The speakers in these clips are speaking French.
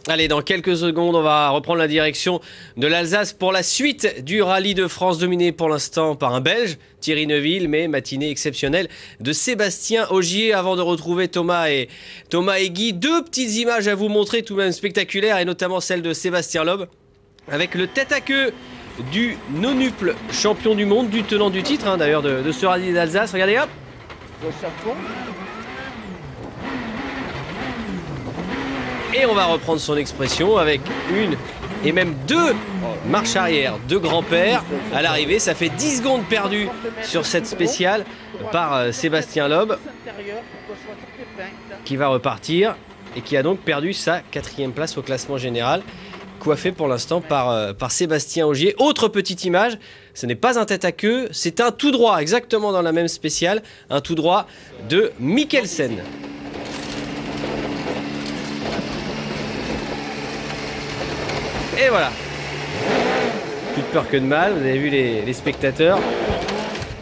Allez, dans quelques secondes, on va reprendre la direction de l'Alsace pour la suite du rallye de France dominé pour l'instant par un Belge, Thierry Neuville, mais matinée exceptionnelle de Sébastien Ogier avant de retrouver Thomas et Guy. Deux petites images à vous montrer tout de même spectaculaires et notamment celle de Sébastien Loeb avec le tête à queue du nonuple champion du monde, du tenant du titre d'ailleurs de ce rallye d'Alsace. Regardez hop. Et on va reprendre son expression avec une et même deux marches arrière de grand-père à l'arrivée. Ça fait 10 secondes perdues sur cette spéciale par Sébastien Loeb qui va repartir et qui a donc perdu sa 4e place au classement général, coiffé pour l'instant par Sébastien Ogier. Autre petite image, ce n'est pas un tête à queue, c'est un tout droit, exactement dans la même spéciale, un tout droit de Mikkelsen. Et voilà, plus de peur que de mal, vous avez vu les spectateurs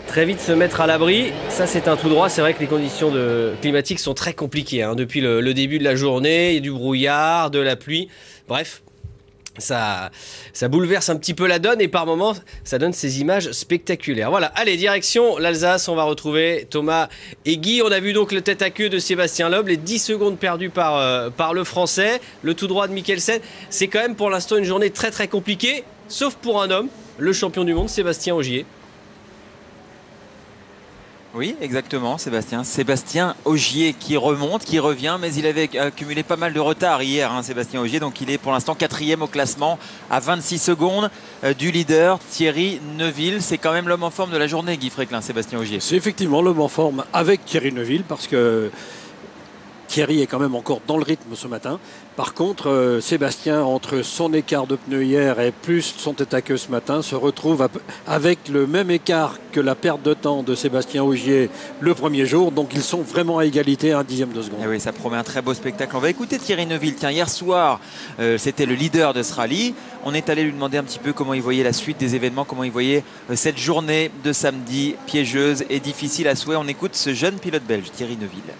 très vite se mettre à l'abri. Ça c'est un tout droit, c'est vrai que les conditions climatiques sont très compliquées depuis le début de la journée, il y a du brouillard, de la pluie, bref. Ça bouleverse un petit peu la donne et par moments, ça donne ces images spectaculaires. Voilà, allez, direction l'Alsace, on va retrouver Thomas et Guy. On a vu donc le tête à queue de Sébastien Loeb, les 10 secondes perdues par le Français, le tout droit de Mikkelsen. C'est quand même pour l'instant une journée très très compliquée, sauf pour un homme, le champion du monde, Sébastien Ogier. Oui, exactement, Sébastien Ogier qui remonte, qui revient, mais il avait accumulé pas mal de retard hier, Sébastien Ogier, donc il est pour l'instant 4e au classement à 26 secondes du leader Thierry Neuville. C'est quand même l'homme en forme de la journée, Guy Fréquelin, Sébastien Ogier. C'est effectivement l'homme en forme avec Thierry Neuville, parce que Thierry est quand même encore dans le rythme ce matin. Par contre, Sébastien, entre son écart de pneu hier et plus son tête à queue ce matin, se retrouve avec le même écart que la perte de temps de Sébastien Ogier le premier jour. Donc ils sont vraiment à égalité à un dixième de seconde. Et oui, ça promet un très beau spectacle. On va écouter Thierry Neuville. Tiens, hier soir, c'était le leader de ce rallye. On est allé lui demander un petit peu comment il voyait la suite des événements, comment il voyait cette journée de samedi piégeuse et difficile à souhait. On écoute ce jeune pilote belge, Thierry Neuville.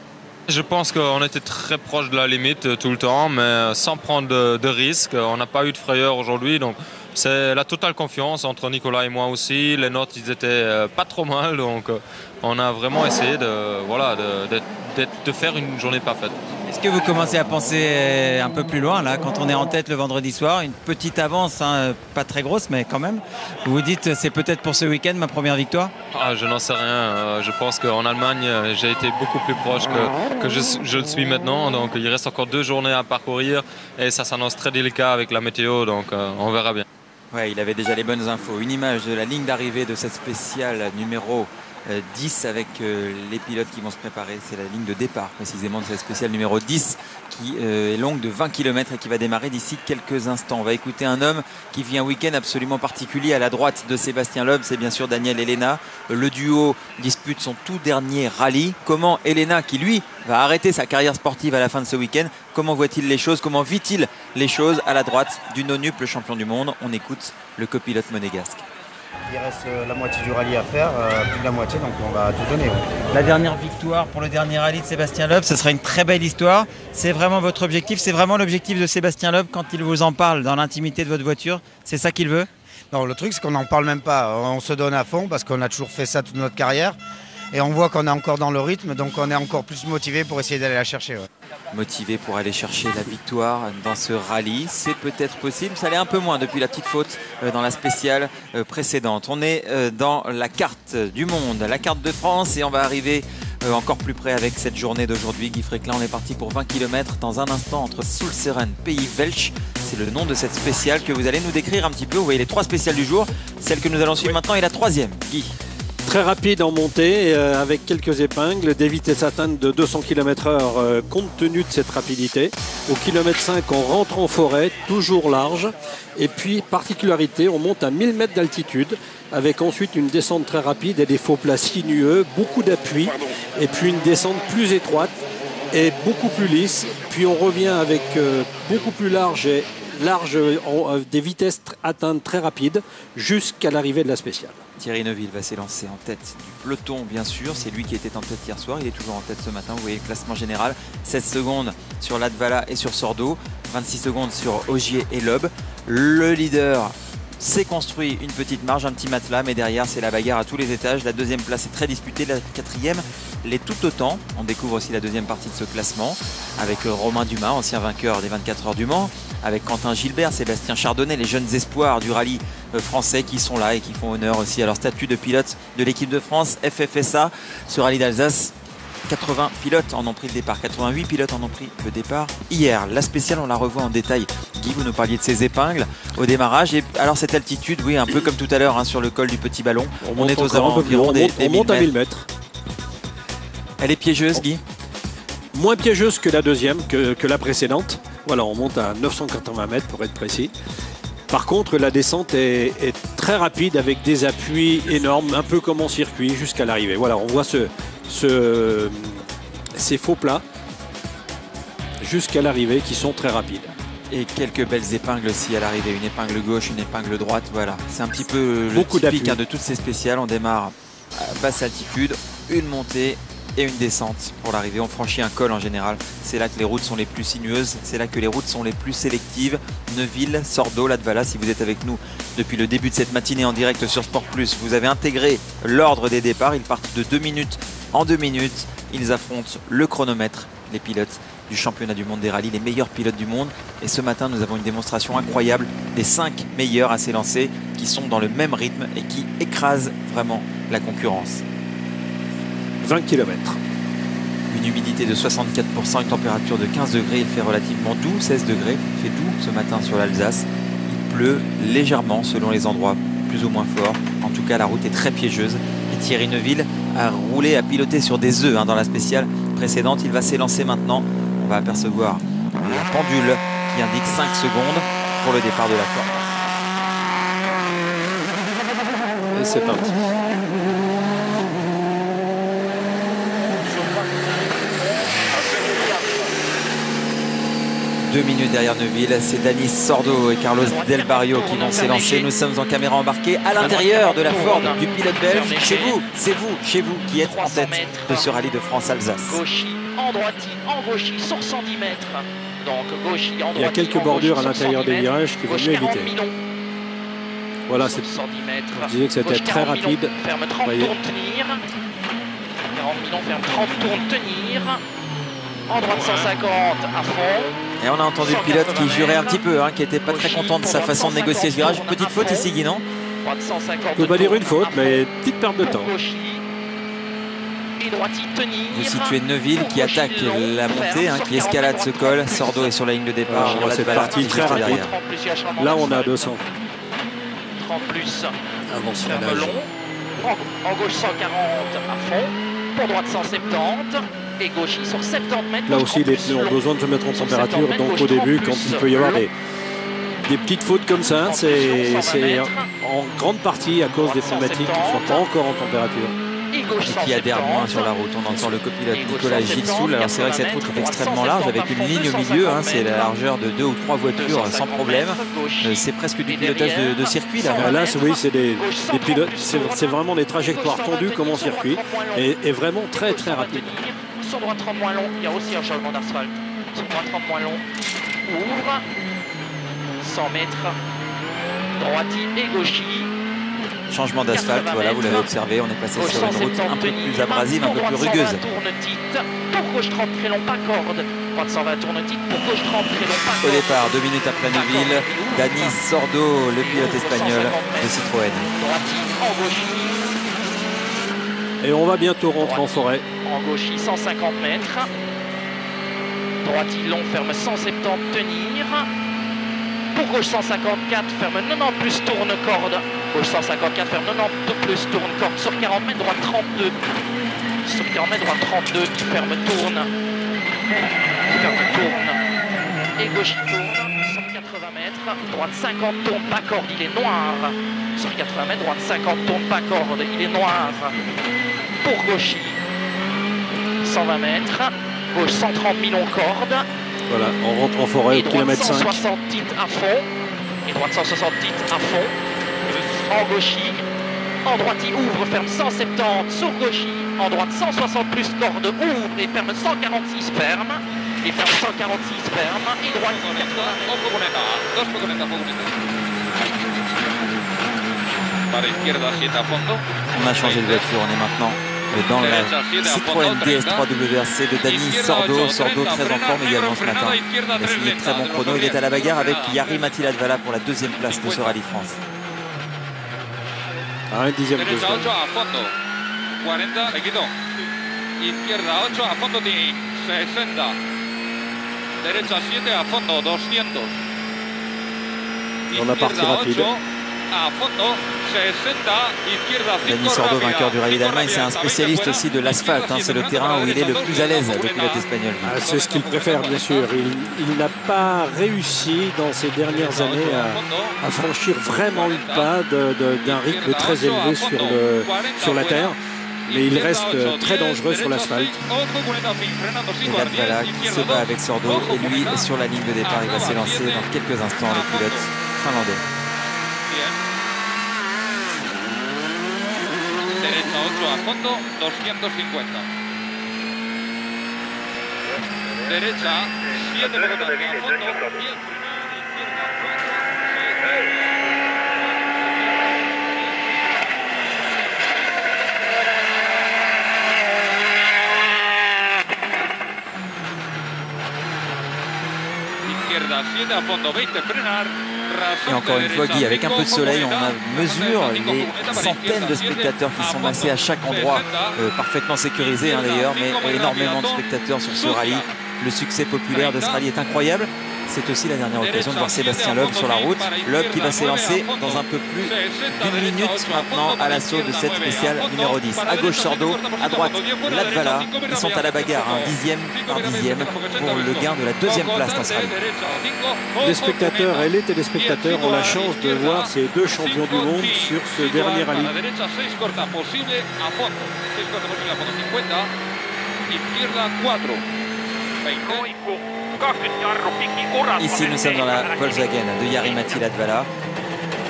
Je pense qu'on était très proche de la limite tout le temps, mais sans prendre de risques. On n'a pas eu de frayeur aujourd'hui, donc c'est la totale confiance entre Nicolas et moi aussi. Les notes, ils étaient pas trop mal, donc on a vraiment essayé de faire une journée parfaite. Est-ce que vous commencez à penser un peu plus loin, là, quand on est en tête le vendredi soir, une petite avance, pas très grosse, mais quand même. Vous vous dites, c'est peut-être pour ce week-end ma première victoire? Je n'en sais rien. Je pense qu'en Allemagne, j'ai été beaucoup plus proche que je le suis maintenant. Donc il reste encore 2 journées à parcourir et ça s'annonce très délicat avec la météo, donc on verra bien. Ouais, il avait déjà les bonnes infos. Une image de la ligne d'arrivée de cette spéciale numéro 10 avec les pilotes qui vont se préparer. C'est la ligne de départ précisément de cette spéciale numéro 10 qui est longue de 20 km et qui va démarrer d'ici quelques instants. On va écouter un homme qui vit un week-end absolument particulier à la droite de Sébastien Loeb. C'est bien sûr Daniel Elena. Le duo dispute son tout dernier rallye. Comment Elena, qui lui va arrêter sa carrière sportive à la fin de ce week-end, comment voit-il les choses, comment vit-il les choses à la droite du nonuple champion du monde? On écoute le copilote monégasque. Il reste la moitié du rallye à faire, plus de la moitié, donc on va tout donner. La dernière victoire pour le dernier rallye de Sébastien Loeb, ce sera une très belle histoire. C'est vraiment votre objectif, c'est vraiment l'objectif de Sébastien Loeb quand il vous en parle dans l'intimité de votre voiture. C'est ça qu'il veut? Non, le truc c'est qu'on n'en parle même pas, on se donne à fond parce qu'on a toujours fait ça toute notre carrière. Et on voit qu'on est encore dans le rythme, donc on est encore plus motivé pour essayer d'aller la chercher. Ouais. Motivé pour aller chercher la victoire dans ce rallye, c'est peut-être possible. Ça l'est un peu moins depuis la petite faute dans la spéciale précédente. On est dans la carte du monde, la carte de France, et on va arriver encore plus près avec cette journée d'aujourd'hui. Guy Fréquelin, on est parti pour 20 km dans un instant entre Soulseren, Pays Welch. C'est le nom de cette spéciale que vous allez nous décrire un petit peu. Vous voyez les 3 spéciales du jour. Celle que nous allons suivre maintenant est la 3e. Guy. Très rapide en montée, avec quelques épingles, des vitesses atteintes de 200 km/h compte tenu de cette rapidité. Au kilomètre 5, on rentre en forêt, toujours large. Et puis, particularité, on monte à 1000 mètres d'altitude, avec ensuite une descente très rapide et des faux plats sinueux, beaucoup d'appui, et puis une descente plus étroite et beaucoup plus lisse. Puis on revient avec beaucoup plus large, des vitesses atteintes très rapides, jusqu'à l'arrivée de la spéciale. Thierry Neuville va s'élancer en tête du peloton, bien sûr. C'est lui qui était en tête hier soir. Il est toujours en tête ce matin. Vous voyez le classement général. 16 secondes sur Latvala et sur Sordo. 26 secondes sur Ogier et Loeb. Le leader s'est construit une petite marge, un petit matelas, mais derrière c'est la bagarre à tous les étages. La deuxième place est très disputée, la quatrième l'est tout autant. On découvre aussi la deuxième partie de ce classement avec Romain Dumas, ancien vainqueur des 24 heures du Mans, avec Quentin Gilbert, Sébastien Chardonnay, les jeunes espoirs du rallye français qui sont là et qui font honneur aussi à leur statut de pilote de l'équipe de France FFSA. Ce rallye d'Alsace, 80 pilotes en ont pris le départ, 88 pilotes en ont pris le départ hier. La spéciale, on la revoit en détail. Guy, vous nous parliez de ces épingles au démarrage. Et alors cette altitude, oui, un peu comme tout à l'heure sur le col du Petit Ballon. On est aux environs des on monte à 1000 mètres. Elle est piégeuse, Guy? Moins piégeuse que la deuxième, que la précédente. Voilà, on monte à 980 mètres pour être précis. Par contre, la descente est très rapide avec des appuis énormes, un peu comme en circuit jusqu'à l'arrivée. Voilà, on voit ces faux plats jusqu'à l'arrivée qui sont très rapides. Et quelques belles épingles aussi à l'arrivée, une épingle gauche, une épingle droite, voilà. C'est un petit peu le typique de toutes ces spéciales. On démarre à basse altitude, une montée et une descente pour l'arrivée. On franchit un col en général. C'est là que les routes sont les plus sinueuses, c'est là que les routes sont les plus sélectives. Neuville, Sordo, Latvala, si vous êtes avec nous depuis le début de cette matinée en direct sur Sport Plus, vous avez intégré l'ordre des départs. Ils partent de 2 minutes en 2 minutes. Ils affrontent le chronomètre, les pilotes du championnat du monde des rallyes, les meilleurs pilotes du monde. Et ce matin, nous avons une démonstration incroyable des 5 meilleurs à s'élancer qui sont dans le même rythme et qui écrasent vraiment la concurrence. 20 km. Une humidité de 64%, une température de 15 degrés. Il fait relativement doux, 16 degrés. Il fait doux ce matin sur l'Alsace. Il pleut légèrement selon les endroits, plus ou moins fort. En tout cas, la route est très piégeuse. Et Thierry Neuville a roulé, a piloté sur des œufs dans la spéciale précédente. Il va s'élancer maintenant. On va apercevoir la pendule qui indique 5 secondes pour le départ de la forme. Et c'est parti. 2 minutes derrière Neuville, c'est Danis Sordo et Carlos Del Barrio qui vont s'élancer. Nous sommes en caméra embarquée à l'intérieur de la Ford du pilote belge. Chez vous, c'est vous, chez vous qui êtes en tête de ce rallye de France-Alsace. Gauchy, en droiti, en gauchy sur 110 mètres. Donc gauchy, en droiti, il y a quelques bordures à l'intérieur des virages qu'il vaut mieux éviter. Voilà, c'est. Je disais que c'était très rapide. Ferme 30 tours de tenir. 40 millions, ferme 30 tours de tenir. En droite 150 à fond. Et on a entendu le pilote qui jurait un petit peu, qui n'était pas très content de sa façon de négocier ce virage. Petite faute ici, Guy, non? On ne peut pas dire une faute, mais petite perte de temps. Vous situez Neuville qui attaque la montée, qui escalade ce col. Sordo est sur la ligne de départ. On voit cette partie très rapide. Là, on a 200. 30 plus. Avance en gauche 140 à fond. Pour droite 170. Et gauchy sur 70 mètres. Là aussi, les pneus ont besoin de se mettre en température. Donc au début, quand il peut y avoir des petites fautes comme ça, c'est en grande partie à cause des pneumatiques qui ne sont pas encore en température. Et qui adhère moins sur la route. On entend le copilote Nicolas Gilsoul. Alors c'est vrai que cette route est extrêmement large avec une ligne au milieu. C'est la largeur de 2 ou 3 voitures sans problème. C'est presque du pilotage de circuit là. Là, oui, c'est des pilotes. C'est vraiment des trajectoires tendues comme en circuit et vraiment très très rapide. Sur droite 30 moins long, il y a aussi un changement d'asphalte. Sur droite 30 moins long, ouvre, 100 mètres, droiti et gauchy. Changement d'asphalte, voilà, vous l'avez observé, on est passé sur une route un peu plus abrasive, un peu plus rugueuse. Pour gauche 30 très long, pas corde. Droite 120 tourne-titre, pour gauche 30 très long, pas corde. Au départ, 2 minutes après Neuville, Danis Sordo, le pilote espagnol de Citroën. Droiti en gauchy. Et on va bientôt rentrer en forêt. En gauchy 150 mètres. Droiti long, ferme 170 tenir. Pour gauche 154, ferme 90 plus tourne corde. Gauche 154, ferme 90 plus tourne corde. Sur 40 mètres, droite 32. Sur 40 mètres, droite 32, qui ferme tourne. Qui ferme tourne. Et gauche tourne. Sur 80 mètres, droite 50 tourne, pas corde, il est noir. Sur 80 mètres, droite 50 tourne, pas corde, il est noir. Pour gauchy, 120 mètres. Gauche 130 millions corde. Voilà, on rentre en forêt au kilomètre 5. Et droite 160 titres à fond. Et droite 160 titres à fond. En gauchy. En droite, il ouvre, ferme 170 sur gauchy. En droite, 160 plus corde, ouvre et ferme 146 ferme. Il ferme 146 ferme et droite 80. On a changé de voiture, on est maintenant dans la Citroën DS3 WRC de Dani Sordo. Sordo très en forme également ce matin. Il a signé de très bon chrono. Il est à la bagarre avec Jari Matti-Latvala pour la deuxième place de ce Rallye de France. À un dixième de seconde. Izquierda 8 a fondo Tini, 60. Derecha 7 a fondo, 200. Dans la partie rapide. A fondo, 60. Izquierda 5. Dani Sordo, vainqueur du rallye d'Allemagne, c'est un spécialiste aussi de l'asphalte. C'est le terrain où il est le plus à l'aise, le pilote espagnol. C'est ce qu'il préfère, bien sûr. Il n'a pas réussi dans ces dernières années à franchir vraiment le pas d'un rythme très élevé sur la terre. Mais il reste très dangereux sur l'asphalte. Et Latvala qui se bat avec Sordo. Et lui, sur la ligne de départ, il va s'élancer dans quelques instants, le pilote finlandais. Derecha 8 a fondo, 250. Derecha 7 a fondo, 10. Et encore une fois, Guy, avec un peu de soleil, on mesure les centaines de spectateurs qui sont massés à chaque endroit, parfaitement sécurisés d'ailleurs, mais énormément de spectateurs sur ce rallye. Le succès populaire de ce rallye est incroyable. C'est aussi la dernière occasion de voir Sébastien Loeb sur la route. Loeb qui va s'élancer dans un peu plus d'une minute maintenant à l'assaut de cette spéciale numéro 10. À gauche Sordo, à droite Latvala. Ils sont à la bagarre, dixième par dixième, pour le gain de la deuxième place dans ce rallye. Les spectateurs et les téléspectateurs ont la chance de voir ces deux champions du monde sur ce dernier rallye. Ici nous sommes dans la Volkswagen de Jari Matti-Latvala,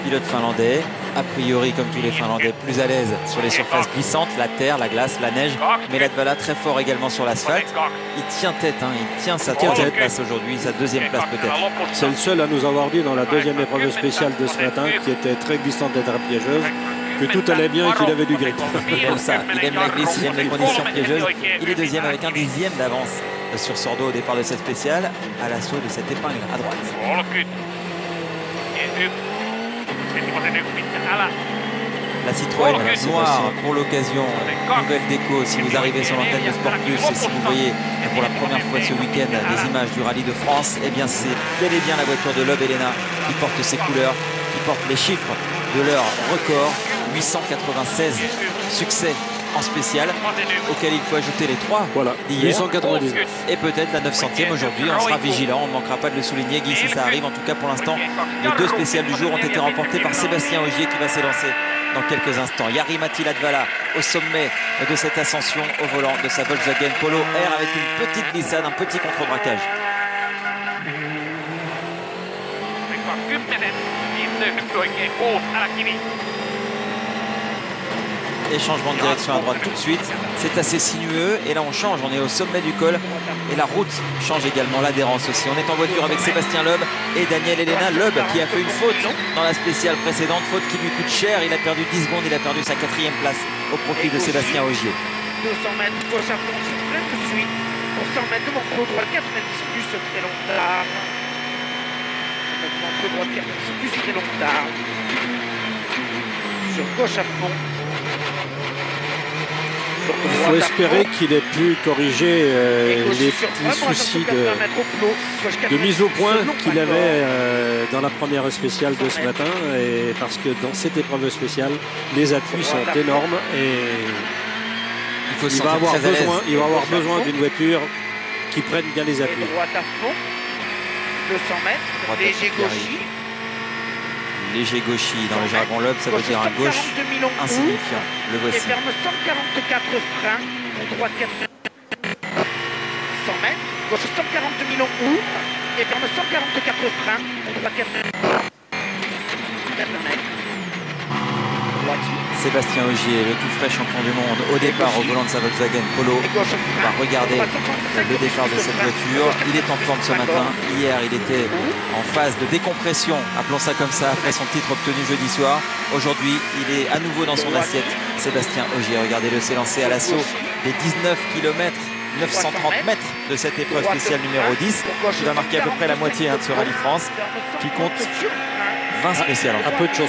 pilote finlandais, a priori comme tous les Finlandais plus à l'aise sur les surfaces glissantes, la terre, la glace, la neige, mais Latvala très fort également sur l'asphalte. Il tient tête, il tient sa troisième place aujourd'hui, sa deuxième place peut-être. C'est le seul à nous avoir dit dans la deuxième épreuve spéciale de ce matin, qui était très glissante et très piégeuse, que tout allait bien et qu'il avait du grip. Il aime ça, il aime la glisse, il aime les conditions piégeuses. Il est deuxième avec un dixième d'avance sur Sordo au départ de cette spéciale, à l'assaut de cette épingle à droite. La Citroën noire pour l'occasion, nouvelle déco si vous arrivez sur l'antenne de Sport Plus et si vous voyez pour la première fois ce week-end des images du rallye de France, eh bien c'est bel et bien la voiture de Loeb Elena qui porte ses couleurs, qui porte les chiffres de leur record, 896 succès en spécial, auquel il faut ajouter les 3 d'hier 899 et peut-être la 900e aujourd'hui. On sera vigilant, on ne manquera pas de le souligner, Guy, si ça arrive. En tout cas, pour l'instant, les deux spéciales du jour ont été remportées par Sébastien Ogier qui va s'élancer dans quelques instants. Jari Matti-Latvala au sommet de cette ascension au volant de sa Volkswagen Polo R avec une petite glissade, un petit contre-braquage. Et changement de direction à droite tout de suite, c'est assez sinueux et là on change, on est au sommet du col et la route change également, l'adhérence aussi. On est en voiture avec Sébastien Loeb et Daniel Elena. Loeb qui a fait une faute dans la spéciale précédente, faute qui lui coûte cher, il a perdu 10 secondes, il a perdu sa 4e place au profit de Sébastien Ogier. 200 mètres, gauche à fond, plein tout de suite, pour 100 mètres devant pro droit 90 plus très long tard. Maintenant pro droit 90 plus très long tard. Sur gauche à fond. Il faut espérer qu'il ait pu corriger les petits soucis de mise au point qu'il avait dans la première spéciale de ce matin, et parce que dans cette épreuve spéciale, les appuis sont énormes et il va avoir besoin d'une voiture qui prenne bien les appuis. Droite à fond, 200 mètres, léger gauchis. Léger gauchis dans le jargon Loeb, ça veut dire un gauche insignifiant. Le voici. Et ferme 144 freins, droite 80. 100 mètres, gauche 142 000 ouvre, et ferme 144 freins, droite 80. 4 mètres. Droite Sébastien Ogier, le tout frais champion du monde, au départ au volant de sa Volkswagen Polo. On va regarder le départ de cette voiture. Il est en forme ce matin. Hier, il était en phase de décompression, appelons ça comme ça, après son titre obtenu jeudi soir. Aujourd'hui, il est à nouveau dans son assiette. Sébastien Ogier, regardez-le s'élancer à l'assaut des 19 km 930 mètres de cette épreuve spéciale numéro 10, qui va marquer à peu près la moitié de ce Rallye France, qui compte 20 spéciales. Un peu de choses.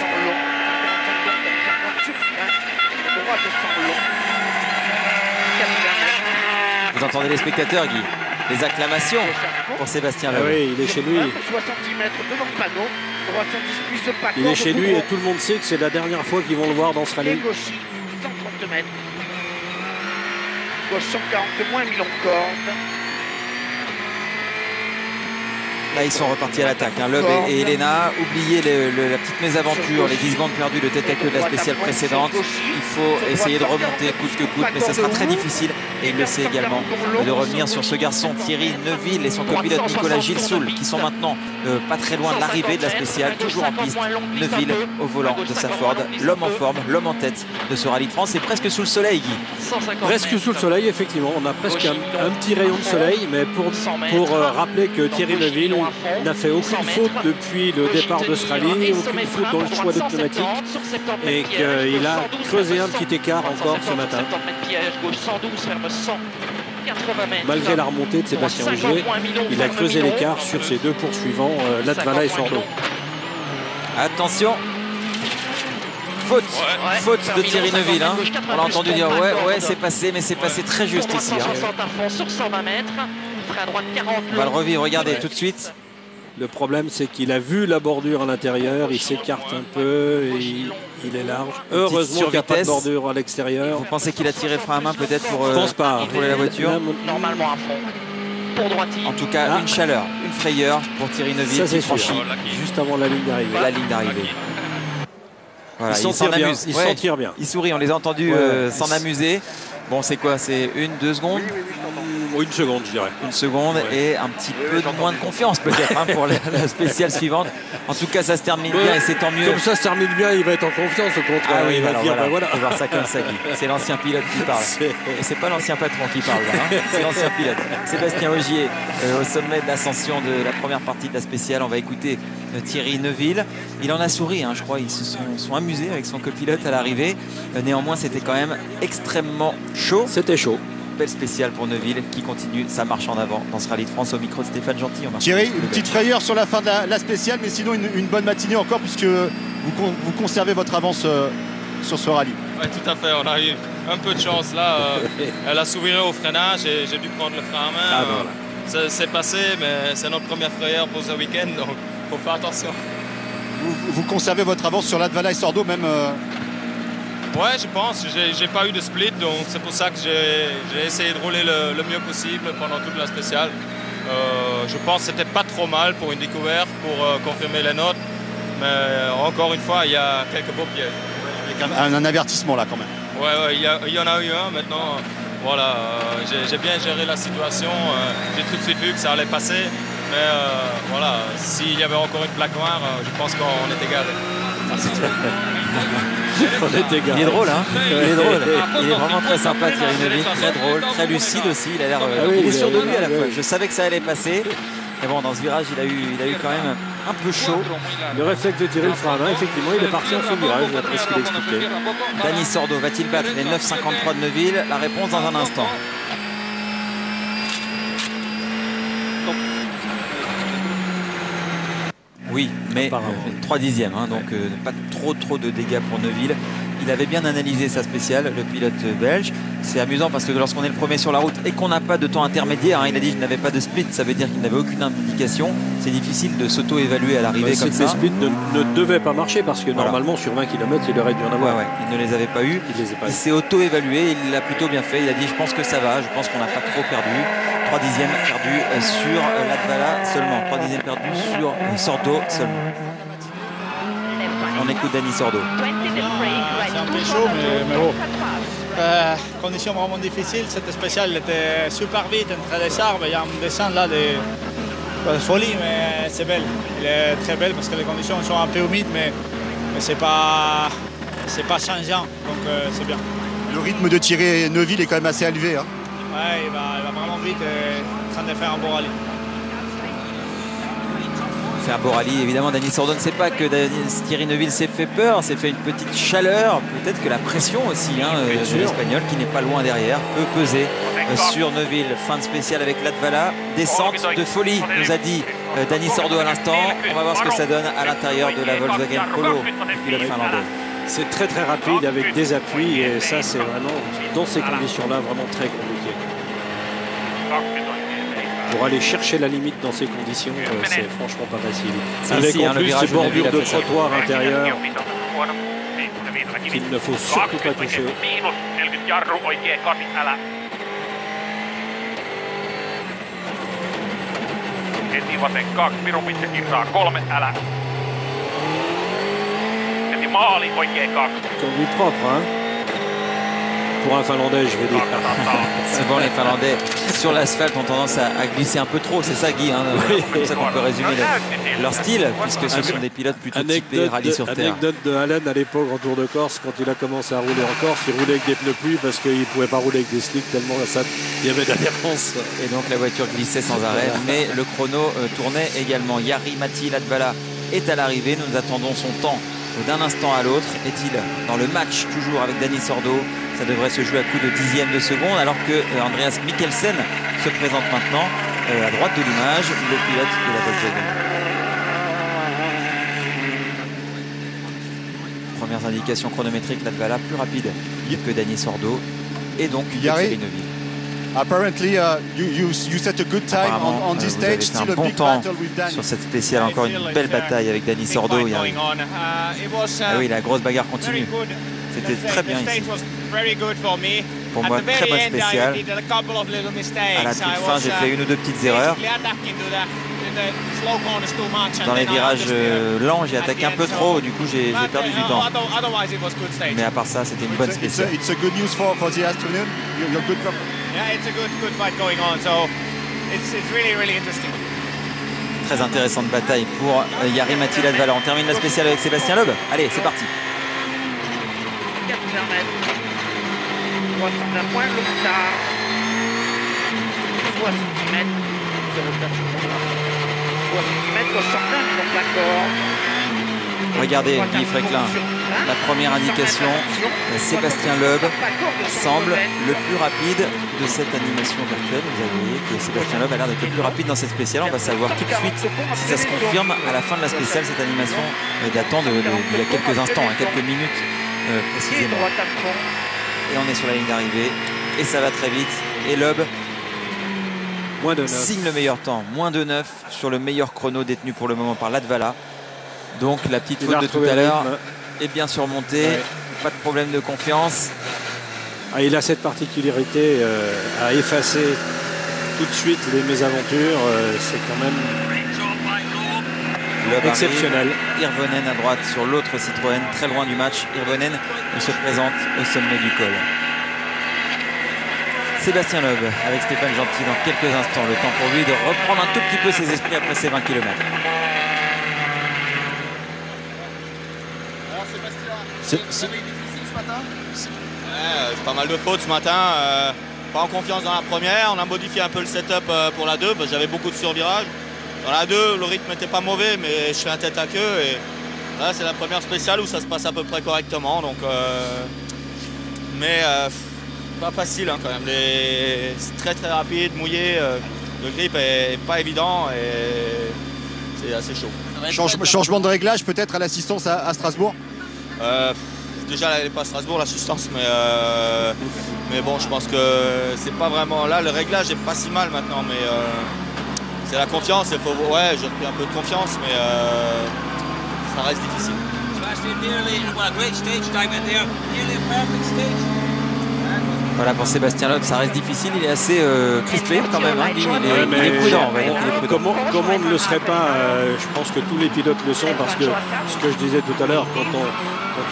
Vous entendez les spectateurs, Guy? Les acclamations pour Sébastien Loeb. Oui, il est chez lui. Il est chez lui et tout le monde sait que c'est la dernière fois qu'ils vont le voir dans ce rallye. Gauche 140 moins mis en corde. Là, ils sont repartis à l'attaque. Loeb et Elena, oubliez la petite mésaventure, les 10 secondes perdues de tête à queue de la spéciale précédente. Il faut essayer de remonter coûte que coûte, mais ça sera très difficile. Et il le sait également, de revenir sur ce garçon Thierry Neuville et son copilote Nicolas Gilsoul, qui sont maintenant pas très loin de l'arrivée de la spéciale, toujours en piste. Neuville au volant de sa Ford, l'homme en forme, l'homme en tête de ce Rallye de France, et presque sous le soleil, Guy. Presque sous le soleil, effectivement. On a presque un petit rayon de soleil, mais pour rappeler que Thierry Neuville n'a fait aucune faute depuis le départ de ce rallye, aucune faute dans le choix de pneumatique, et qu'il a creusé un petit écart encore ce matin. Malgré la remontée de Sébastien Ogier, il a creusé l'écart sur ses deux poursuivants, Latvala et Sordo. Attention, faute de Thierry Neuville. On l'a entendu dire ouais c'est passé, mais c'est passé très juste ici. On va le revivre, regardez tout de suite. Le problème, c'est qu'il a vu la bordure à l'intérieur, il s'écarte un peu, et il est large. Heureusement qu'il n'y a pas de bordure à l'extérieur. Vous pensez qu'il a tiré frein à main peut-être pour Je pense pas. contrôler la voiture? Normalement à fond. Pour droitier. En tout cas, une chaleur, une frayeur pour Thierry Neuville qui franchit juste avant la ligne d'arrivée. La ligne d'arrivée. Voilà, il s'en tire bien. Il s'en tire bien. Il sourit, on les a entendus s'en amuser. Bon, c'est quoi? C'est 1-2 secondes? Une seconde, je dirais. Une seconde et un petit peu moins de confiance peut-être pour la spéciale suivante. En tout cas, ça se termine bien et c'est tant mieux. Comme ça se termine bien, il va être en confiance au contraire. Ah oui, il va dire, voilà. On va voir ça comme ça, Guy. C'est l'ancien pilote qui parle. Et c'est pas l'ancien patron qui parle, là, c'est l'ancien pilote. Sébastien Ogier au sommet de l'ascension de la première partie de la spéciale. On va écouter Thierry Neuville. Il en a souri, je crois. Ils se sont amusés avec son copilote à l'arrivée. Néanmoins, c'était quand même extrêmement chaud. C'était chaud. Belle spéciale pour Neuville qui continue sa marche en avant dans ce Rallye de France au micro de Stéphane Gentil. Thierry, une petite frayeur sur la fin de la spéciale, mais sinon une bonne matinée encore puisque vous conservez votre avance sur ce rallye. Oui, tout à fait. On a eu un peu de chance là. Elle a souri au freinage et j'ai dû prendre le frein à main. C'est passé, mais c'est notre première frayeur pour ce week-end, donc il faut faire attention. Vous conservez votre avance sur Latvala et Sordo même Ouais, je pense. J'ai pas eu de split, donc c'est pour ça que j'ai essayé de rouler le mieux possible pendant toute la spéciale. Je pense que c'était pas trop mal pour une découverte, pour confirmer les notes. Mais encore une fois, il y a quelques beaux pièges. Avec un avertissement là quand même. Ouais, il y en a eu un. Maintenant, voilà, j'ai bien géré la situation. J'ai tout de suite vu que ça allait passer. Mais voilà, s'il y avait encore une plaque noire, je pense qu'on était garé. Il est drôle, Il est drôle. Il est vraiment très sympa, Thierry Neuville, très drôle, très lucide aussi. Il a l'air, il est sûr de lui à la fois. Je savais que ça allait passer. Mais bon, dans ce virage, il a eu quand même un peu chaud. Le réflexe de tirer le frein à main, effectivement, il est parti en ce virage, d'après ce qu'il a expliqué. Dani Sordo va-t-il battre les 9,53 de Neuville? La réponse dans un instant. Oui, mais 3 dixièmes, donc pas trop de dégâts pour Neuville. Il avait bien analysé sa spéciale, le pilote belge. C'est amusant parce que lorsqu'on est le premier sur la route et qu'on n'a pas de temps intermédiaire, il a dit qu'il n'avait pas de split, ça veut dire qu'il n'avait aucune indication. C'est difficile de s'auto-évaluer à l'arrivée comme ça. Les splits ne devaient pas marcher parce que normalement sur 20 km il aurait dû en avoir. Il ne les avait pas eu. Il s'est auto-évalué, il l'a plutôt bien fait. Il a dit je pense que ça va, je pense qu'on n'a pas trop perdu. 3 dixièmes perdus sur Latvala seulement. 3 dixièmes perdus sur Sordo seulement. On écoute Dani Sordo. C'est un peu chaud, mais bon. Conditions vraiment difficiles. Cette spéciale était super vite entre les arbres. Il y a un dessin là de folie, mais c'est belle. Elle est très belle parce que les conditions sont un peu humides, mais c'est pas c'est pas changeant, donc c'est bien. Le rythme de Thierry Neuville est quand même assez élevé. Hein. Ouais, il va vraiment vite, en train de faire un beau rallye. Faire un beau rallye, évidemment. Dani Sordo ne sait pas que Thierry Neuville s'est fait peur, s'est fait une petite chaleur, peut-être que la pression aussi de l'Espagnol qui n'est pas loin derrière peut peser sur Neuville. Fin de spécial avec Latvala, descente de folie, nous a dit Dani Sordo à l'instant. On va voir ce que ça donne à l'intérieur de la Volkswagen Polo du pilote finlandais. C'est très très rapide avec des appuis et ça c'est vraiment dans ces conditions-là vraiment très compliqué. Pour aller chercher la limite dans ces conditions, c'est franchement pas facile. Avec en plus ces bordures de trottoir intérieur qu'il ne faut surtout pas toucher. Conduite propre, hein. Pour un Finlandais, je vais dire. Souvent les Finlandais sur l'asphalte ont tendance à glisser un peu trop, c'est ça Guy, hein, comme ça qu'on peut résumer leur style, puisque ce sont des pilotes plutôt typés rallye sur terre. Anecdote de Allen à l'époque en Tour de Corse, quand il a commencé à rouler en Corse, il roulait avec des pneus pluie parce qu'il ne pouvait pas rouler avec des slicks tellement il y avait d'adhérence. Et donc la voiture glissait sans arrêt, mais le chrono tournait également. Jari-Matti Latvala est à l'arrivée, nous attendons son temps d'un instant à l'autre. Est-il dans le match toujours avec Dani Sordo? Ça devrait se jouer à coup de dixième de seconde, alors que Andreas Mikkelsen se présente maintenant à droite de l'image, le pilote de la Volkswagen. Premières indications chronométriques, Latvala plus rapide que Dani Sordo et donc Thierry Neuville. Apparently, you set a good time on this stage. Still un bon temps sur cette spéciale, encore une belle bataille avec Dani Sordo. Ah oui, la grosse bagarre continue. C'était très bien ici. Pour moi, très bonne spéciale. À la toute fin, j'ai fait une ou deux petites erreurs. Dans les virages lents, j'ai attaqué un peu trop, du coup j'ai perdu du temps. Mais à part ça, c'était une bonne spéciale. Très intéressante bataille pour Jari-Matti Latvala. On termine la spéciale avec Sébastien Loeb. Allez, c'est parti. 60 points, le retard. 70 mètres. 70 mètres au sortant, donc d'accord. Regardez Guy Fréquelin, la première indication, Sébastien Loeb semble le plus rapide de cette animation virtuelle. Vous voyez que Sébastien Loeb a l'air d'être le plus rapide dans cette spéciale. On va savoir tout de suite si ça se confirme à la fin de la spéciale, cette animation datant d'il y a quelques instants, quelques minutes précisément. Et on est sur la ligne d'arrivée et ça va très vite. Et Loeb signe le meilleur temps, moins de 9 sur le meilleur chrono détenu pour le moment par Latvala. Donc la petite faute de tout à l'heure est bien surmontée, pas de problème de confiance. Ah, il a cette particularité à effacer tout de suite les mésaventures, c'est quand même exceptionnel. Hirvonen à droite sur l'autre Citroën, très loin du match. Hirvonen se présente au sommet du col. Sébastien Loeb avec Stéphane Gentil dans quelques instants. Le temps pour lui de reprendre un tout petit peu ses esprits après ces 20 km. Pas mal de fautes ce matin. Pas en confiance dans la première. On a modifié un peu le setup pour la 2 parce que j'avais beaucoup de survirages. Dans la 2, le rythme n'était pas mauvais, mais je fais un tête à queue. Et là, c'est la première spéciale où ça se passe à peu près correctement. Donc, mais pas facile quand même. C'est très très rapide, mouillé. Le grip est pas évident et c'est assez chaud. Changement de réglage peut-être à l'assistance à Strasbourg. Déjà, elle n'est pas à Strasbourg, l'assistance, mais bon, je pense que c'est pas vraiment là. Le réglage est pas si mal maintenant, mais c'est la confiance. J'ai repris un peu de confiance, mais ça reste difficile. Voilà, pour Sébastien Loeb, ça reste difficile. Il est assez crispé quand même. Hein. Il est prudent, on va dire qu'il est prudent. Comment on ne le serait pas je pense que tous les pilotes le sont, parce que ce que je disais tout à l'heure, quand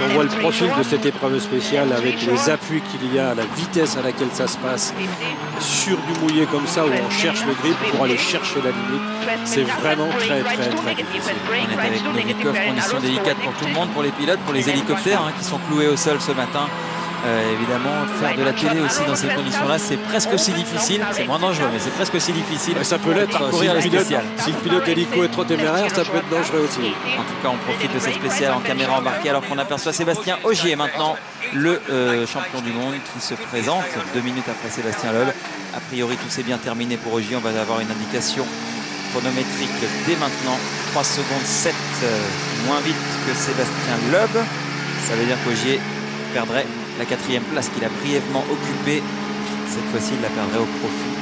on voit le profil de cette épreuve spéciale avec les appuis qu'il y a, la vitesse à laquelle ça se passe, sur du mouillé comme ça où on cherche le grip pour aller chercher la limite, c'est vraiment très difficile. On est avec Novikov, conditions délicates pour tout le monde, pour les pilotes, pour les hélicoptères qui sont cloués au sol ce matin. Évidemment, faire de la télé aussi dans ces conditions-là, c'est presque aussi difficile. C'est moins dangereux, mais c'est presque aussi difficile. Ça peut l'être. Si le pilote hélico est trop téméraire, ça peut être dangereux aussi. En tout cas, on profite de ces spéciales en caméra embarquée alors qu'on aperçoit Sébastien Ogier maintenant, le champion du monde qui se présente 2 minutes après Sébastien Loeb. A priori, tout s'est bien terminé pour Ogier. On va avoir une indication chronométrique dès maintenant. 3 secondes 7 moins vite que Sébastien Loeb. Ça veut dire qu'Ogier perdrait la 4e place qu'il a brièvement occupée. Cette fois-ci, il la perdrait au profit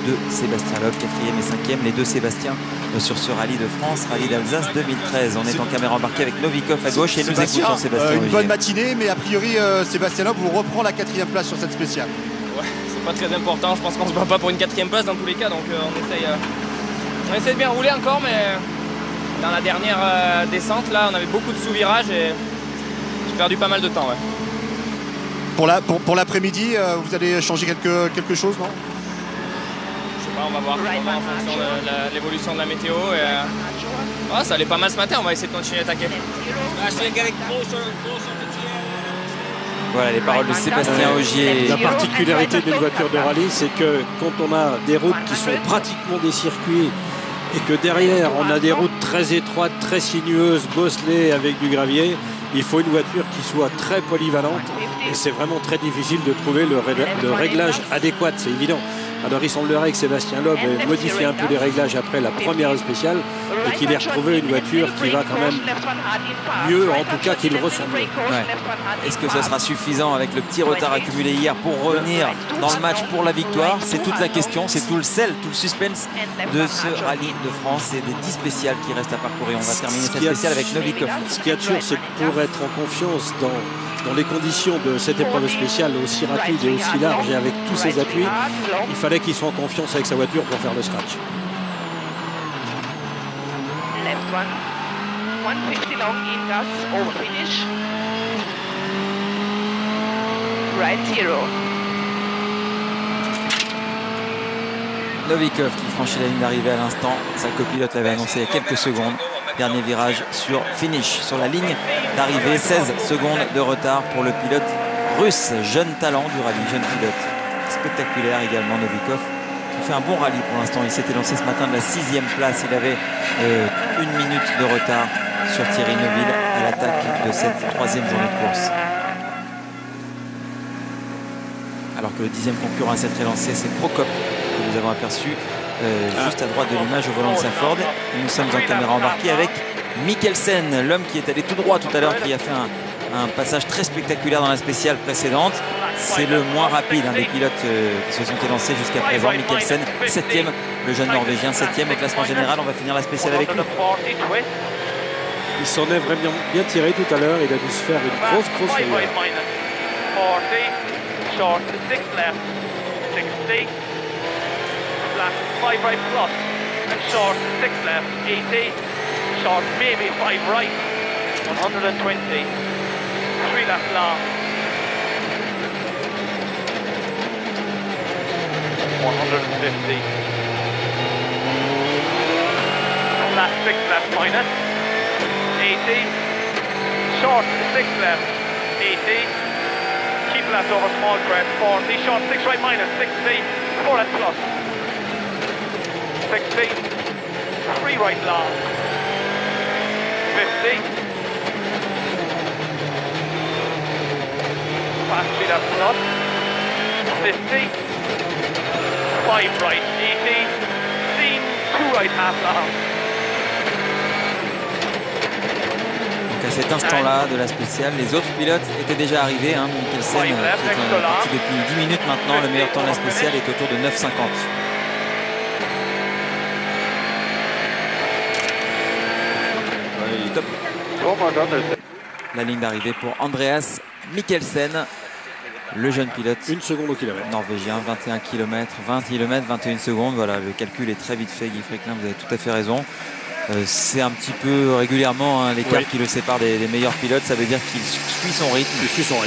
de Sébastien Loeb, 4e et 5e. Les deux Sébastien sur ce rallye de France, rallye d'Alsace 2013. On est en caméra embarquée avec Novikov à gauche et nous écoutons Sébastien. Une bonne matinée, mais a priori, Sébastien Loeb vous reprend la 4e place sur cette spéciale. Ouais, c'est pas très important. Je pense qu'on se bat pas pour une 4e place dans tous les cas. Donc on essaie de bien rouler encore, mais dans la dernière descente, là, on avait beaucoup de sous-virages et j'ai perdu pas mal de temps. Ouais. Pour l'après-midi, vous allez changer quelque chose, non? Je sais pas, on va voir en fonction de l'évolution de la météo. Et, ça allait pas mal ce matin, on va essayer de continuer à attaquer. Voilà les paroles de Sébastien Ogier. La particularité d'une voiture de rallye, c'est que quand on a des routes qui sont pratiquement des circuits et que derrière on a des routes très étroites, très sinueuses, bosselées avec du gravier, il faut une voiture qui soit très polyvalente et c'est vraiment très difficile de trouver le réglage adéquat, c'est évident. Alors il semblerait que Sébastien Loeb ait modifié un peu les réglages après la première spéciale et qu'il ait retrouvé une voiture qui va quand même mieux, en tout cas qu'il ressemble. Ouais. Est-ce que ça sera suffisant avec le petit retard accumulé hier pour revenir dans le match pour la victoire? C'est toute la question, c'est tout le sel, tout le suspense de ce rallye de France et des 10 spéciales qui restent à parcourir. On va terminer cette spéciale avec Novikov. Ce qui est sûr, c'est que pour être en confiance dans les conditions de cette épreuve spéciale aussi rapide et aussi large et avec tous ses appuis, il fallait qu'il soit en confiance avec sa voiture pour faire le scratch. Left one, 150 long in gas over finish. Right 0. Novikov qui franchit la ligne d'arrivée à l'instant. Sa copilote l'avait annoncé il y a quelques secondes. Dernier virage sur finish, sur la ligne d'arrivée. 16 secondes de retard pour le pilote russe, jeune talent du rallye, jeune pilote. Spectaculaire également Novikov, qui fait un bon rallye pour l'instant. Il s'était lancé ce matin de la 6e place. Il avait 1 minute de retard sur Thierry Neuville à l'attaque de cette 3e journée de course. Alors que le 10e concurrent s'est relancé, c'est Prokop que nous avons aperçu juste à droite de l'image au volant de sa Ford. Et nous sommes en caméra embarquée avec Mikkelsen, l'homme qui est allé tout droit tout à l'heure, qui a fait un passage très spectaculaire dans la spéciale précédente. C'est le moins rapide des pilotes qui se sont élancés jusqu'à présent. Mikkelsen, 7e, le jeune Norvégien, 7e au classement général. On va finir la spéciale avec lui. Il s'en est vraiment bien tiré tout à l'heure. Il a dû se faire une grosse frayeur. Short 6 left, 60, flat 5 right plus, and short 6 left, 80, short maybe 5 right, 120, 3 left long, 150, flat 6 left minus, 80, short 6 left, 80, keep left over small crest, 40, short 6 right minus, 60, 4 left plus, 60, 3 right long, 50, fast 3 left plus, 50, 5 right, 80, clean 2 right half long. À cet instant-là de la spéciale, les autres pilotes étaient déjà arrivés. Mikkelsen qui est parti depuis 10 minutes maintenant. Le meilleur temps de la spéciale est autour de 9,50. La ligne d'arrivée pour Andreas Mikkelsen. le jeune pilote 1 seconde au kilomètre norvégien, 21 km, 20 km, 21 secondes. Voilà, le calcul est très vite fait, Guy Fréquelin, vous avez tout à fait raison. C'est un petit peu régulièrement l'écart qui le sépare des meilleurs pilotes. Ça veut dire qu'il suit son rythme,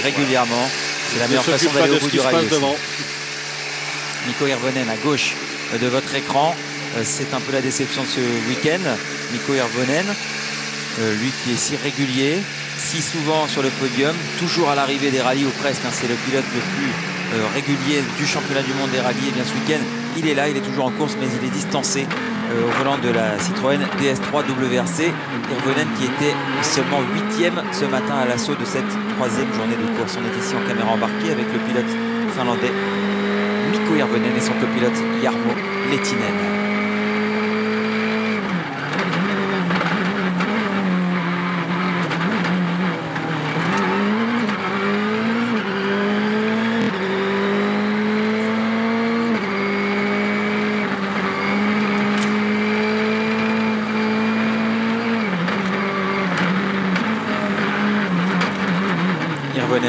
régulièrement. C'est la meilleure façon d'aller au bout du rallye. Mikko Hirvonen à gauche de votre écran. C'est un peu la déception de ce week-end. Mikko Hirvonen, lui qui est si régulier, si souvent sur le podium, toujours à l'arrivée des rallyes ou presque. C'est le pilote le plus régulier du championnat du monde des rallyes. Et bien ce week-end, il est là, il est toujours en course, mais il est distancé au volant de la Citroën DS3 WRC. Hirvonen qui était seulement 8e ce matin à l'assaut de cette 3e journée de course. On est ici en caméra embarquée avec le pilote finlandais Mikko Hirvonen et son copilote Jarmo Lehtinen.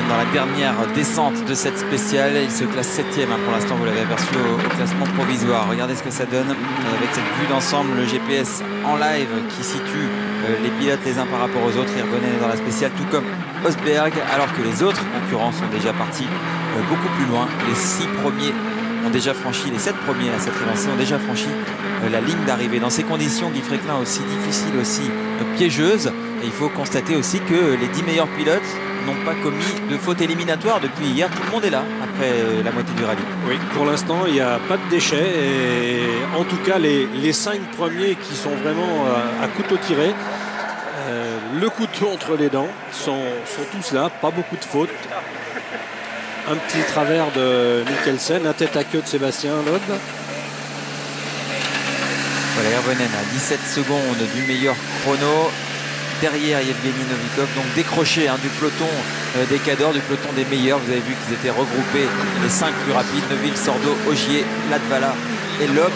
Dans la dernière descente de cette spéciale, il se classe 7e pour l'instant, vous l'avez aperçu au classement provisoire. Regardez ce que ça donne avec cette vue d'ensemble, le GPS en live qui situe les pilotes les uns par rapport aux autres. Hirvonen est dans la spéciale, tout comme Osberg, alors que les autres concurrents sont déjà partis beaucoup plus loin. Les 6 premiers ont déjà franchi, les 7 premiers à cette élancée ont déjà franchi la ligne d'arrivée. Dans ces conditions, Guy Fréquelin, aussi difficiles, aussi piégeuses, et il faut constater aussi que les 10 meilleurs pilotes n'ont pas commis de faute éliminatoire depuis hier. Tout le monde est là après la moitié du rallye. Oui, pour l'instant, il n'y a pas de déchets. Et en tout cas, les 5 premiers qui sont vraiment à couteau tiré, le couteau entre les dents, sont tous là. Pas beaucoup de fautes. Un petit travers de Mikkelsen, un tête à queue de Sébastien Loeb. Voilà, Hirvonen à 17 secondes du meilleur chrono. Derrière Yevgeny Novikov, donc décroché du peloton des cadors, du peloton des meilleurs. Vous avez vu qu'ils étaient regroupés, les 5 plus rapides, Neuville, Sordo, Ogier, Latvala et Loeb.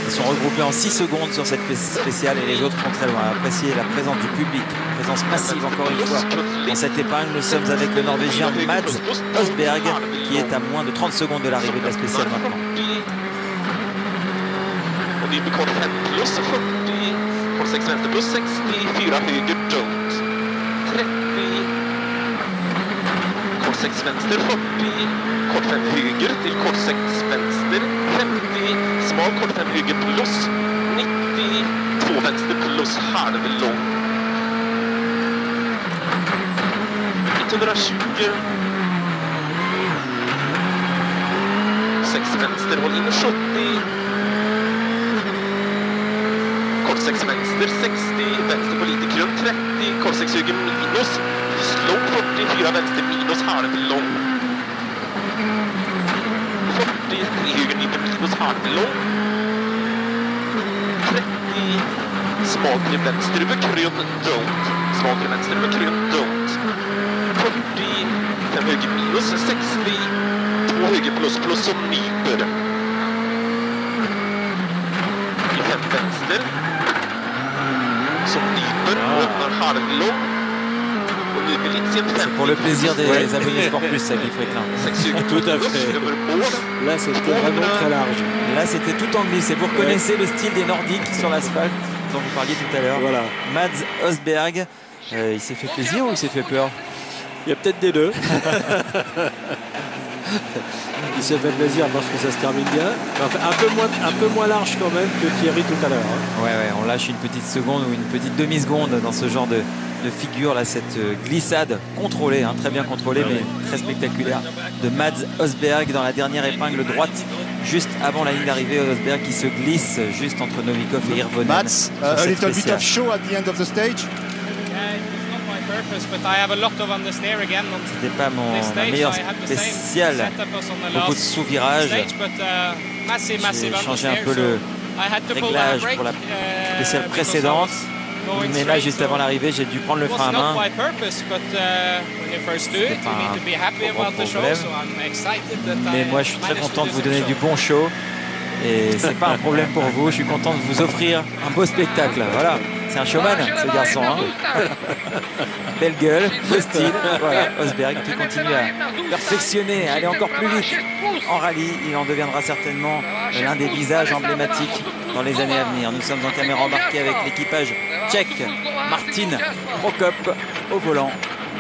Ils sont regroupés en 6 secondes sur cette spéciale et les autres sont très loin. Apprécier la présence du public, présence massive encore une fois dans cette épingle. Nous sommes avec le Norvégien Mads Osberg qui est à moins de 30 secondes de l'arrivée de la spéciale maintenant. Kort 6 vänster plus 64 höger dumt 30 kort 6 vänster 40 kort 5 höger till kort 6 vänster 50 smal kort 5 höger plus 90 2 vänster plus halv lång 120 6 vänster håll in 70 kort 6 vänster 60, vänster på lite grund 30, kort 6 höger minus, lång 40, 4 vänster minus, halv lång 40, 3 höger minus, halv lång 30, smal till vänster över krön, dumt, smal till vänster över krön, dumt 40, 5 höger minus, 60, 2 höger plus som nyper 5 vänster som nyper och halvlång och nu vill inte se 50. C'est pour le plaisir des abonnés Sport Plus, ça, Guy Fréquelin. Tout à fait. Là, c'était vraiment très large. Là, c'était tout en glisse. Et vous reconnaissez le style des Nordiques sur l'asphalte dont vous parliez tout à l'heure. Voilà. Mads Osberg, il s'est fait plaisir ou il s'est fait peur? Il y a peut-être des deux. Il s'est fait plaisir parce que ça se termine bien. Enfin, un peu moins large quand même que Thierry tout à l'heure. Ouais, on lâche une petite seconde ou une petite demi-seconde dans ce genre de figure là, cette glissade contrôlée, très bien contrôlée, mais très spectaculaire de Mads Osberg dans la dernière épingle droite, juste avant la ligne d'arrivée. Osberg qui se glisse juste entre Novikov et Hirvonen. Mads, a little bit of show at the end of the stage. C'était pas ma meilleure spéciale. Beaucoup de sous-virages. J'ai changé un peu le réglage pour la spéciale précédente. Mais là, juste avant l'arrivée, j'ai dû prendre le frein à main. C'était pas un grand problème. Mais moi, je suis très content de vous donner du bon show. Et c'est pas un problème pour vous. Je suis content de vous offrir un beau spectacle. Voilà. C'est un showman, ce garçon. Hein. Belle gueule, beau style. Voilà, Rosberg qui continue à perfectionner, à aller encore plus vite en rallye. Il en deviendra certainement l'un des visages emblématiques dans les années à venir. Nous sommes en caméra embarquée avec l'équipage tchèque, Martin Prokop au volant.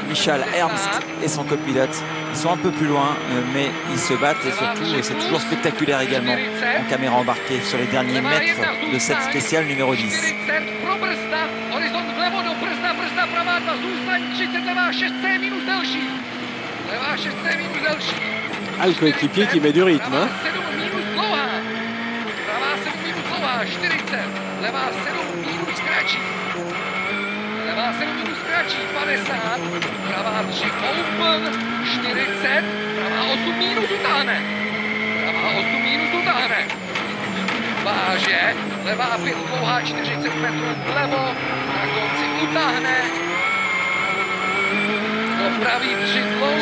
Michal Ernst et son copilote. Ils sont un peu plus loin, mais ils se battent et surtout, c'est toujours spectaculaire également en caméra embarquée sur les derniers mètres de cette spéciale numéro 10. Ah, le coéquipier qui met du rythme. Hein.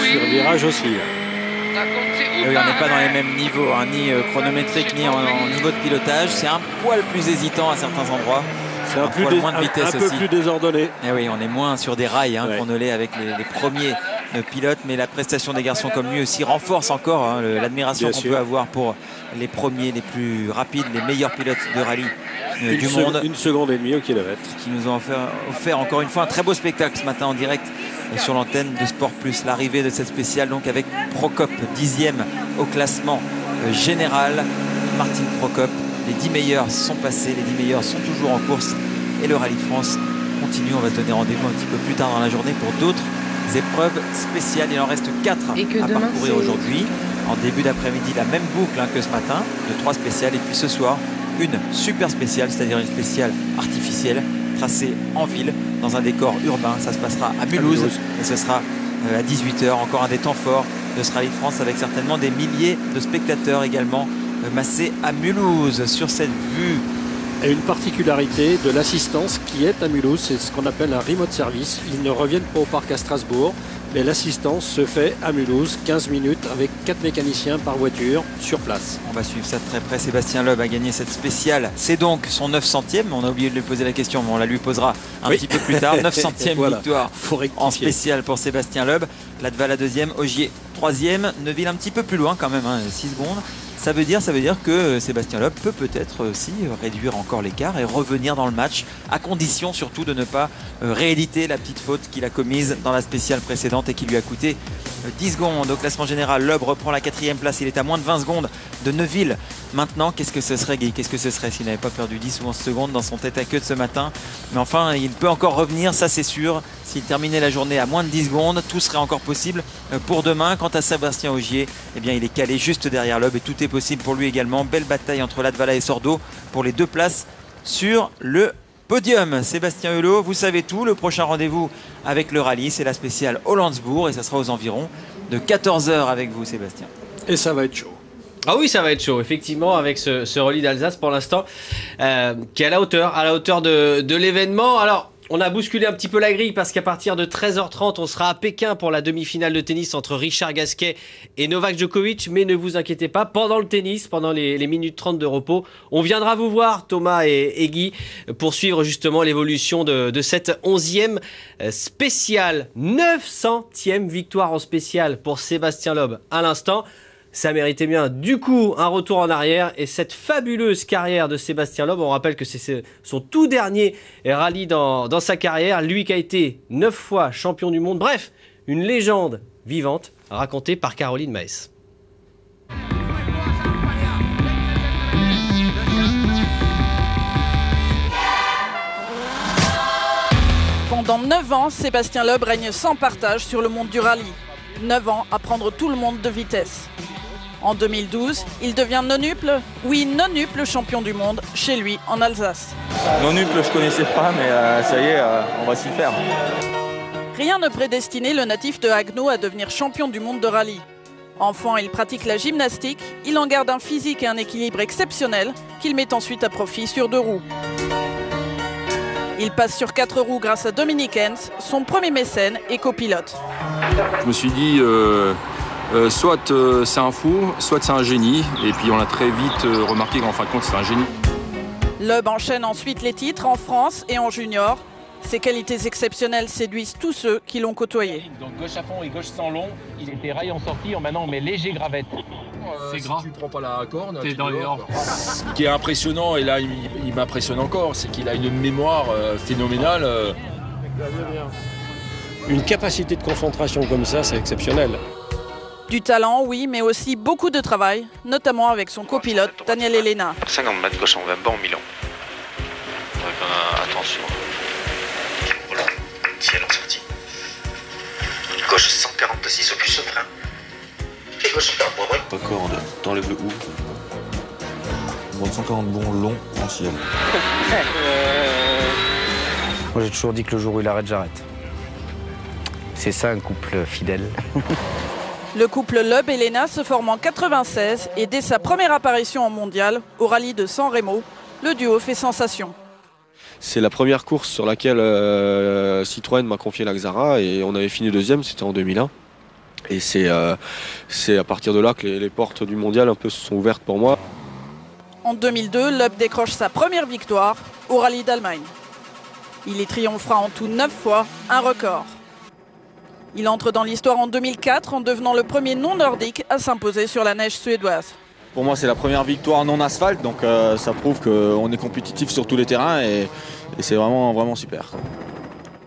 Sur virage aussi. Oui, on n'est pas dans les mêmes niveaux, hein, ni chronométrique ni en niveau de pilotage. C'est un poil plus hésitant à certains endroits. C'est un peu plus désordonné. Et oui, on est moins sur des rails hein, qu'on ne l'est avec les premiers pilotes, mais la prestation des garçons comme lui aussi renforce encore hein, l'admiration qu'on peut avoir pour les premiers, les plus rapides, les meilleurs pilotes de rallye du monde. 1 seconde et demie au kilomètre. Qui nous ont offert encore une fois un très beau spectacle ce matin en direct sur l'antenne de Sport Plus. L'arrivée de cette spéciale donc avec Prokop, 10e au classement général. Martin Prokop. Les 10 meilleurs sont passés, les 10 meilleurs sont toujours en course et le Rallye de France continue. On va se donner rendez-vous un petit peu plus tard dans la journée pour d'autres épreuves spéciales. Il en reste 4 à parcourir aujourd'hui. En début d'après-midi, la même boucle hein, que ce matin, de 3 spéciales. Et puis ce soir, une super spéciale, c'est-à-dire une spéciale artificielle, tracée en ville, dans un décor urbain. Ça se passera à Mulhouse et ce sera à 18 h. Encore un des temps forts de ce Rallye de France avec certainement des milliers de spectateurs également massé à Mulhouse sur cette vue. Et une particularité de l'assistance qui est à Mulhouse, c'est ce qu'on appelle un remote service. Ils ne reviennent pas au parc à Strasbourg, mais l'assistance se fait à Mulhouse, 15 minutes avec 4 mécaniciens par voiture sur place. On va suivre ça de très près. Sébastien Loeb a gagné cette spéciale. C'est donc son 900e. On a oublié de lui poser la question, mais on la lui posera un petit peu plus tard. 900e voilà. Victoire en spéciale pour Sébastien Loeb. Latvala 2e, Ogier 3e, Neuville un petit peu plus loin quand même, hein, 6 secondes. Ça veut dire que Sébastien Loeb peut peut-être aussi réduire encore l'écart et revenir dans le match, à condition surtout de ne pas rééditer la petite faute qu'il a commise dans la spéciale précédente et qui lui a coûté 10 secondes. Au classement général, Loeb reprend la 4e place. Il est à moins de 20 secondes de Neuville. Maintenant, qu'est-ce que ce serait, Guy? Qu'est-ce que ce serait s'il n'avait pas perdu 10 ou 11 secondes dans son tête-à-queue de ce matin? Mais enfin, il peut encore revenir, ça c'est sûr. S'il terminait la journée à moins de 10 secondes, tout serait encore possible pour demain. Quant à Sébastien Ogier, eh bien, il est calé juste derrière Loeb et tout est possible pour lui également. Belle bataille entre Latvala et Sordo pour les 2 places sur le podium. Sébastien Hulot, vous savez tout. Le prochain rendez-vous avec le rallye, c'est la spéciale Hollandsbourg et ça sera aux environs de 14 h avec vous, Sébastien. Et ça va être chaud. Ah oui, ça va être chaud, effectivement, avec ce rallye d'Alsace pour l'instant, qui est à la hauteur de l'événement. Alors, on a bousculé un petit peu la grille parce qu'à partir de 13h30, on sera à Pékin pour la demi-finale de tennis entre Richard Gasquet et Novak Djokovic. Mais ne vous inquiétez pas, pendant le tennis, pendant les minutes 30 de repos, on viendra vous voir, Thomas et Guy, pour suivre justement l'évolution de cette 11e spéciale. 900e victoire en spéciale pour Sébastien Loeb à l'instant. Ça méritait bien du coup un retour en arrière et cette fabuleuse carrière de Sébastien Loeb. On rappelle que c'est son tout dernier rallye dans sa carrière. Lui qui a été 9 fois champion du monde. Bref, une légende vivante racontée par Caroline Maes. Pendant 9 ans, Sébastien Loeb règne sans partage sur le monde du rallye. 9 ans à prendre tout le monde de vitesse. En 2012, il devient nonuple champion du monde chez lui en Alsace. Nonuple, je connaissais pas, mais ça y est, on va s'y faire. Rien ne prédestinait le natif de Haguenau à devenir champion du monde de rallye. Enfant, il pratique la gymnastique, il en garde un physique et un équilibre exceptionnel qu'il met ensuite à profit sur 2 roues. Il passe sur 4 roues grâce à Dominique Hens, son premier mécène et copilote. Je me suis dit, soit c'est un fou, soit c'est un génie. Et puis on a très vite remarqué qu'en fin de compte, c'est un génie. Loeb enchaîne ensuite les titres en France et en junior. Ses qualités exceptionnelles séduisent tous ceux qui l'ont côtoyé. Donc gauche à fond et gauche sans long, il était rail en sortie, maintenant on met léger gravette. C'est gras. Si tu prends pas la corde, t'es dans les normes. Ce qui est impressionnant, et là il m'impressionne encore, c'est qu'il a une mémoire phénoménale. Une capacité de concentration comme ça, c'est exceptionnel. Du talent, oui, mais aussi beaucoup de travail, notamment avec son copilote, Daniel Elena. 50 mètres gauche en 20 bas en Milan. Donc attention. Voilà, ciel en sortie. Gauche 146 au plus ce frein. Et gauche 140 moins. Corde, t'enlèves le ou. Bon, 140 bons long en ciel. Moi j'ai toujours dit que le jour où il arrête, j'arrête. C'est ça un couple fidèle. Le couple Loeb-Elena se forme en 96 et dès sa première apparition en mondial, au rallye de San Remo, le duo fait sensation. C'est la première course sur laquelle Citroën m'a confié la Xara et on avait fini deuxième, c'était en 2001. Et c'est à partir de là que les portes du mondial un peu se sont ouvertes pour moi. En 2002, Loeb décroche sa première victoire au rallye d'Allemagne. Il y triomphera en tout 9 fois, un record. Il entre dans l'histoire en 2004 en devenant le premier non-nordique à s'imposer sur la neige suédoise. Pour moi, c'est la première victoire non asphalte, donc ça prouve qu'on est compétitif sur tous les terrains et c'est vraiment super.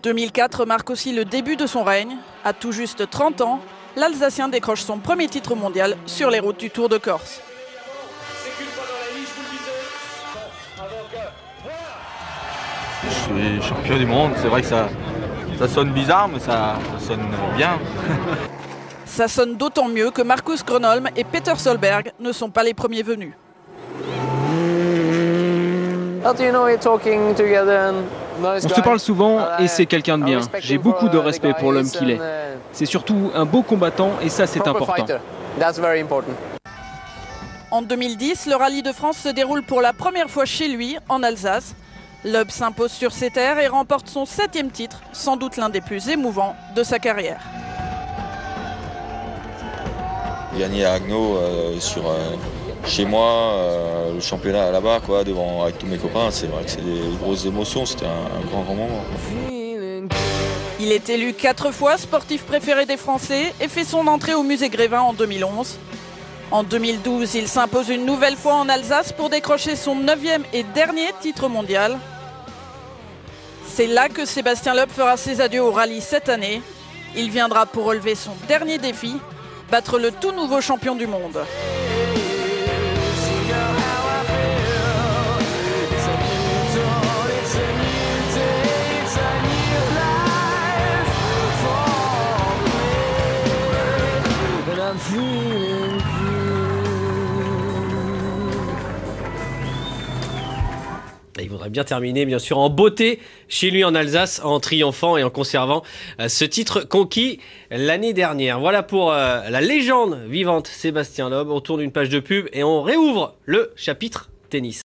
2004 marque aussi le début de son règne. À tout juste 30 ans, l'Alsacien décroche son premier titre mondial sur les routes du Tour de Corse. Je suis champion du monde, c'est vrai que ça sonne bizarre, mais ça sonne bien. Ça sonne d'autant mieux que Markus Gronholm et Peter Solberg ne sont pas les premiers venus. On se parle souvent et c'est quelqu'un de bien. J'ai beaucoup de respect pour l'homme qu'il est. C'est surtout un beau combattant et ça c'est important. En 2010, le rallye de France se déroule pour la première fois chez lui, en Alsace. Loeb s'impose sur ses terres et remporte son 7e titre, sans doute l'un des plus émouvants de sa carrière. Gagner à Agno chez moi, le championnat là-bas, avec tous mes copains, c'est vrai que c'est des grosses émotions, c'était un grand moment. Il est élu 4 fois sportif préféré des Français et fait son entrée au musée Grévin en 2011. En 2012, il s'impose une nouvelle fois en Alsace pour décrocher son 9e et dernier titre mondial. C'est là que Sébastien Loeb fera ses adieux au rallye cette année. Il viendra pour relever son dernier défi, battre le tout nouveau champion du monde. Il voudrait bien terminer, bien sûr, en beauté chez lui en Alsace, en triomphant et en conservant ce titre conquis l'année dernière. Voilà pour la légende vivante Sébastien Loeb. On tourne une page de pub et on réouvre le chapitre tennis.